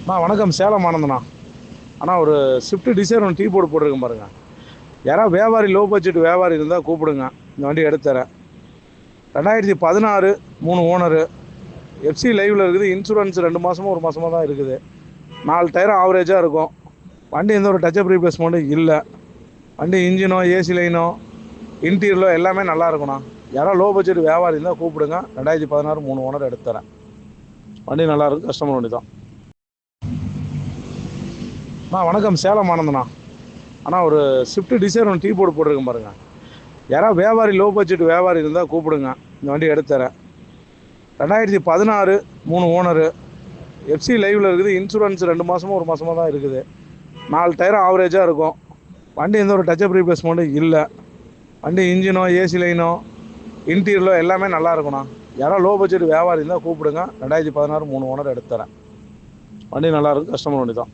வணக்கம். சேலம் ஆனந்தண்ணா. அண்ணா, ஒரு Swift desire ஒன்று டீ போர்டு போட்டிருக்கேன் பாருங்கள். யாராவது வியாபாரி, லோ பட்ஜெட் வியாபாரி இருந்தால் கூப்பிடுங்க, இந்த வண்டி எடுத்துறேன். 2016 3 ஓனரு. எஃப்சி லைவில் இருக்குது. இன்சூரன்ஸ் 2 மாதமோ 1 மாதமாக தான் இருக்குது. 4 டயரும் ஆவரேஜாக இருக்கும். வண்டி எந்த ஒரு டச்சப் ரீப்ளேஸ்மெண்ட்டும் இல்லை. வண்டி இன்ஜினோ, ஏசி லைனோ, இன்டீரியலோ எல்லாமே நல்லா இருக்குண்ணா. யாராவது லோ பட்ஜெட் வியாபாரி இருந்தால் கூப்பிடுங்க. 2016 3 ஓனர் எடுத்துறேன். வண்டி நல்லாயிருக்கு. கஸ்டமர் வண்டி தான். வணக்கம். சேலம் ஆனந்தண்ணா. அண்ணா, ஒரு ஸ்விஃப்ட் டிசைர் ஒன்று டீ போர்டு போட்டிருக்கேன் பாருங்கள். யாராவது வியாபாரி, லோ பட்ஜெட் வியாபாரி இருந்தால் கூப்பிடுங்க, இந்த வண்டி எடுத்துறேன். 2016 3 ஓனரு. எஃப்சி லைவில் இருக்குது. இன்சூரன்ஸ் 2 மாதமோ 1 மாதமாக தான் இருக்குது. 4 டயரும் ஆவரேஜாக இருக்கும். வண்டி எந்த ஒரு டச்சப் ரீப்ளேஸ்மெண்ட்டும் இல்லை. வண்டி இன்ஜினோ, ஏசி லைனோ, இன்டீரியலோ எல்லாமே நல்லா இருக்குண்ணா. யாராவது லோ பட்ஜெட் வியாபாரி இருந்தால் கூப்பிடுங்க. 2016 3 ஓனர் எடுத்துறேன். வண்டி நல்லாயிருக்கு. கஸ்டமர் வண்டி தான்.